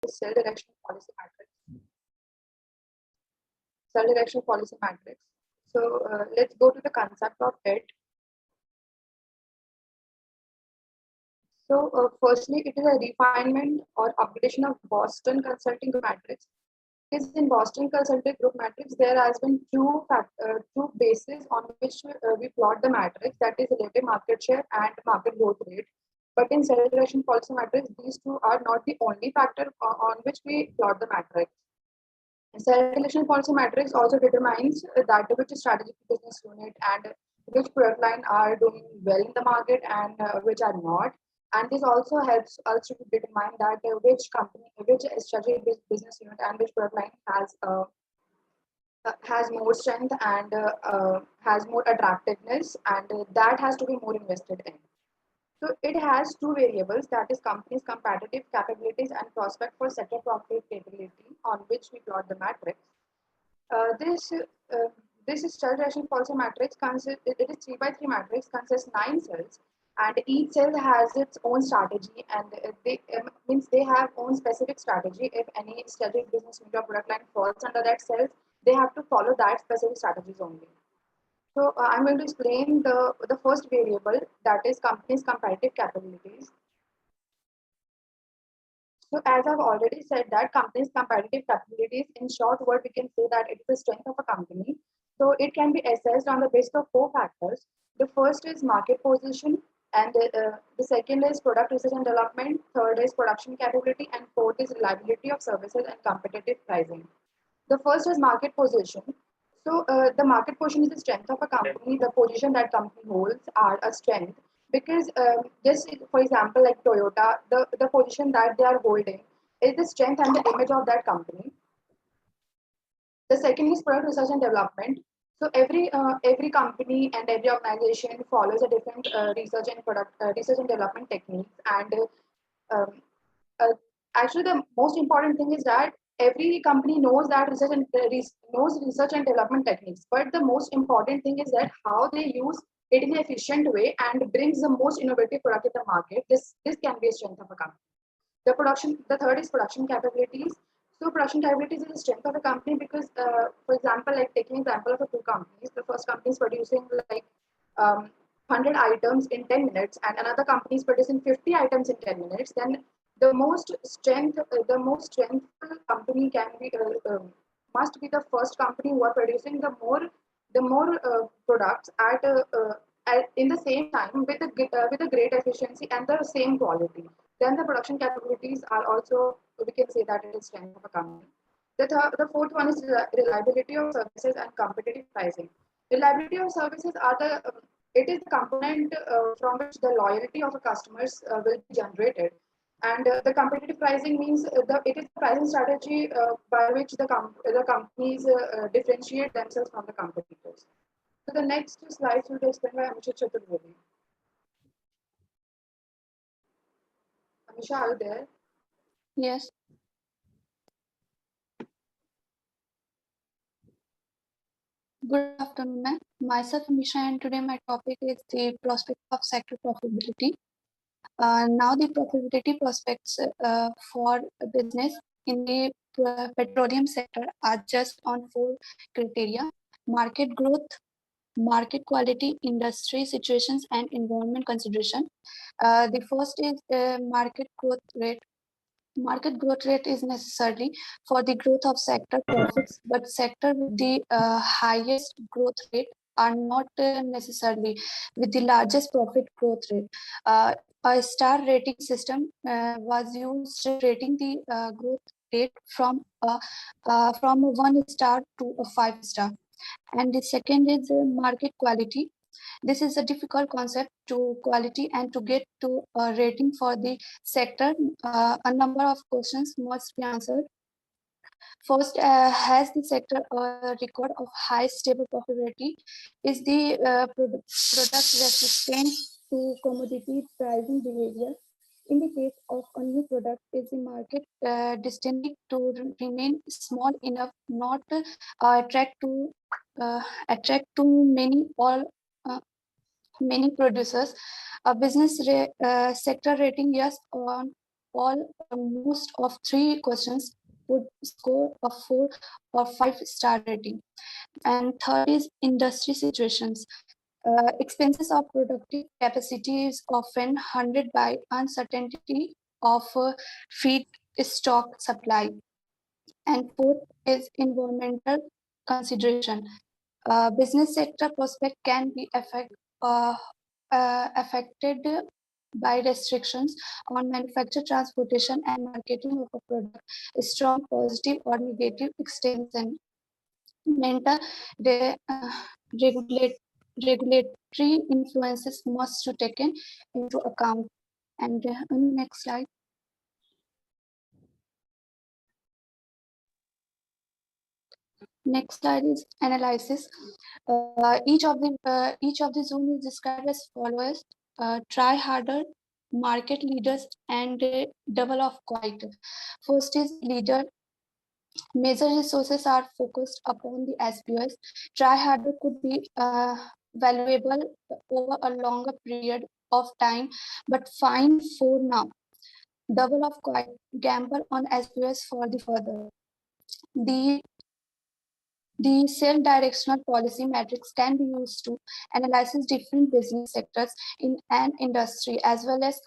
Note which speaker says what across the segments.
Speaker 1: cell direction policy matrix. Cell direction policy matrix. So let's go to the concept of it. So firstly, it is a refinement or upgradation of Boston Consulting Group matrix. Because in Boston Consulting Group matrix, there has been two bases on which we plot the matrix, that is relative market share and market growth rate. But in cell direction policy matrix, these two are not the only factor on which we plot the matrix. Cell direction policy matrix also determines that which strategic business unit and which product line are doing well in the market and which are not. And this also helps us to determine that which company, which strategic business unit and which product line has more strength and has more attractiveness, and that has to be more invested in. So it has two variables, that is company's competitive capabilities and prospect for sector profitability, on which we plot the matrix. Uh, this uh, this cell direction policy matrix it is 3 by 3 matrix, consists 9 cells, and each cell has its own strategy, and they means they have own specific strategy. If any strategic business unit or product line falls under that cells, they have to follow that specific strategies only. So I'm going to explain the first variable, that is company's competitive capabilities. So as I've already said that company's competitive capabilities, in short word, we can say that it is the strength of a company. So it can be assessed on the basis of 4 factors. The first is market position, and the second is product research and development, third is production capability, and fourth is reliability of services and competitive pricing. The first is market position. So the market position is the strength of a company. The position that company holds are a strength, because just for example, like Toyota, the position that they are holding is the strength and the image of that company. The second is product research and development. So every company and every organization follows a different research and development techniques, and um, uh, actually the most important thing is that every company knows that knows research and development techniques, but the most important thing is that how they use it in an efficient way and brings the most innovative product in the market. This can be a strength of a company. The third is production capabilities. So production capabilities is the strength of a company, because for example, like taking example of two companies, the first company is producing like 100 items in 10 minutes, and another company is producing 50 items in 10 minutes. Then the most strengthful company can be must be the first company who are producing the more products in the same time with a great efficiency and the same quality. Then the production capabilities are also, we can say that it is strength of a company. The fourth one is reliability of services and competitive pricing. Reliability of services are it is the component from which the loyalty of the customers will be generated. And the competitive pricing means it is the pricing strategy by which the companies differentiate themselves from the competitors. So the next slides will be explained by Amisha Chaturvedi. Amisha, are you there?
Speaker 2: Yes. Good afternoon, ma'am. Myself, Misha, and today my topic is the prospect of sector profitability. Now, the profitability prospects for business in the petroleum sector are just on 4 criteria: market growth, market quality, industry situations, and environment consideration. The first is market growth rate. Market growth rate is necessary for the growth of sector profits, but sector with the highest growth rate are not necessarily with the largest profit growth rate. A star rating system was used rating the growth rate from 1 star to a 5 star. And the second is market quality. This is a difficult concept to quality, and to get to a rating for the sector, a number of questions must be answered. First, has the sector a record of high stable profitability? Is the product resistant to commodity pricing behavior? In the case of a new product, is the market destined to remain small enough not attract too many uh, many producers? A business sector rating yes all or most of 3 questions would score a 4 or 5-star rating. And third is industry situations. Expenses of productive capacity is often hindered by uncertainty of feedstock supply. And fourth is environmental consideration. Business sector prospect can be affected by restrictions on manufacture, transportation, and marketing of a product. A strong positive or negative extension. Mental regulate, regulatory influences must be taken into account. And on next slide. Next slide is analysis. Each of the zone is described as follows: try harder, market leaders, and double of quiet. First is leader. Major resources are focused upon the SBOs. Try harder could be valuable over a longer period of time, but fine for now. Double of quiet. Gamble on SBOs for the further. The The self-directional policy matrix can be used to analyze different business sectors in an industry as well as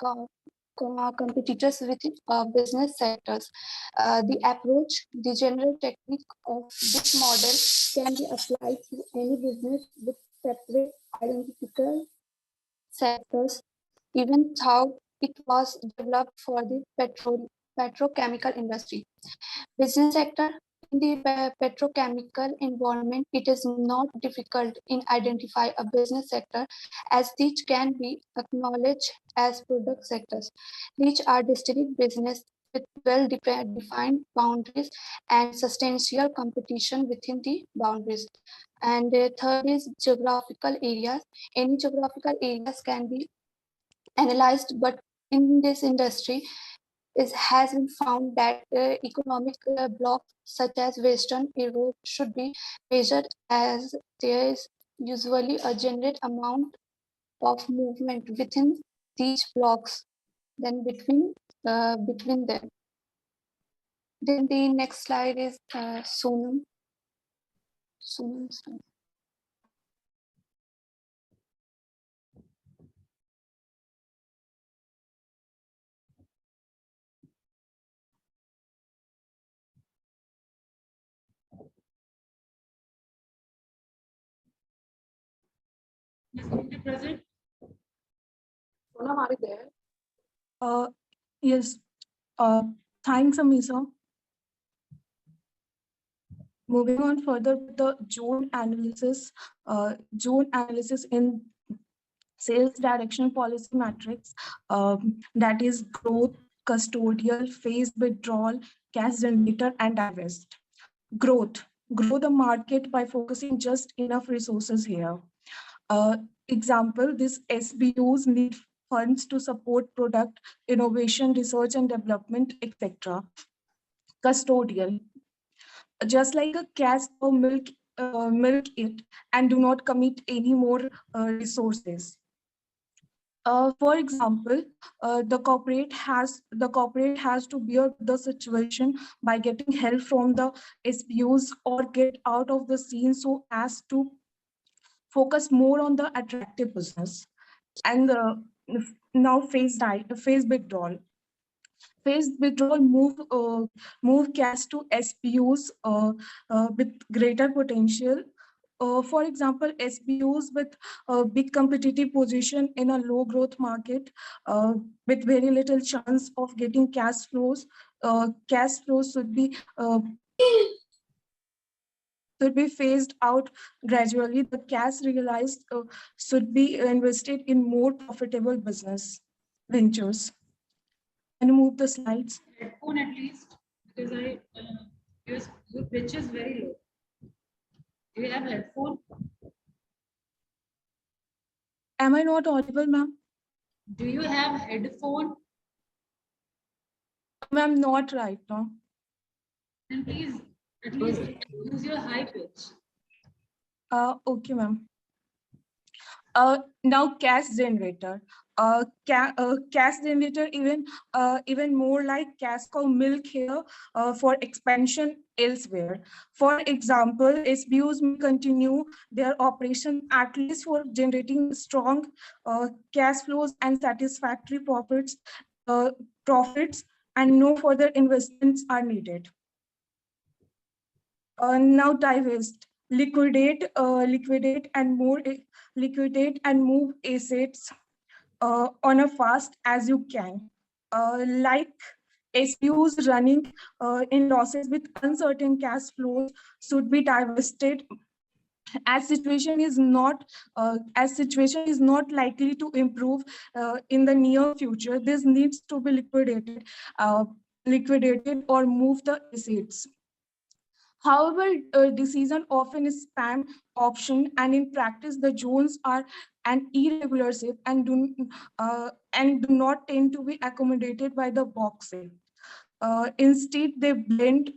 Speaker 2: competitors within business sectors. The approach, the general technique of this model can be applied to any business with separate identical sectors, even though it was developed for the petrochemical industry. Business sector in the petrochemical environment, it is not difficult in identify a business sector as these can be acknowledged as product sectors. These are distinct business with well-defined boundaries and substantial competition within the boundaries. And third is geographical areas. Any geographical areas can be analyzed, but in this industry, it has been found that economic blocks such as Western Europe should be measured as there is usually a generate amount of movement within these blocks than between them. Then the next slide is Sonam. Sonam slide.
Speaker 3: Present.
Speaker 1: Sonam, are you there?
Speaker 3: Yes. Thanks, Amisa. Moving on further with the zone analysis in sales direction policy matrix, that is growth, custodial, phase withdrawal, cash generator, and divest. Growth. Grow the market by focusing just enough resources here. Example, these SBUs need funds to support product innovation, research and development, etc. Custodial, just like a cash cow, milk it and do not commit any more resources. For example, the corporate has to bear the situation by getting help from the SBUs or get out of the scene so as to focus more on the attractive business. And now phase withdrawal. Phase withdrawal move cash to SBUs with greater potential. For example, SBUs with a big competitive position in a low growth market with very little chance of getting cash flows. Cash flows should be phased out gradually. The cash realized should be invested in more profitable business ventures. Can you move the slides?
Speaker 4: Headphone at least, because your pitch is very low. Do you have headphone?
Speaker 3: Am I not audible, ma'am?
Speaker 4: Do you have headphone?
Speaker 3: Ma'am, not right now.
Speaker 4: Then please at least use your high pitch.
Speaker 3: Okay, ma'am. Now cash generator. cash generator, even more like cash cow milk here for expansion elsewhere. For example, SBUs may continue their operation at least for generating strong cash flows and satisfactory profits, and no further investments are needed. Now divest, liquidate and move assets on a fast as you can. Like SBUs running in losses with uncertain cash flows should be divested as situation is not likely to improve in the near future. This needs to be liquidated or move the assets. However, decision often is spam option, and in practice, the zones are an irregular shape and do not tend to be accommodated by the box shape. Instead, they blend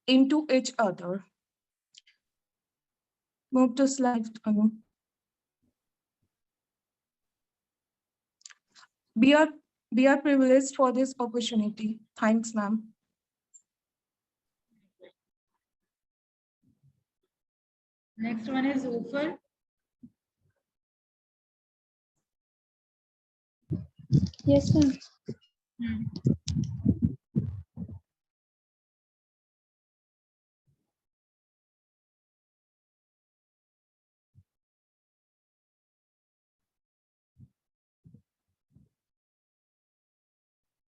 Speaker 3: into each other. Move to slide. We are privileged for this opportunity. Thanks, ma'am.
Speaker 4: Next one is Ufar.
Speaker 2: Yes, ma'am.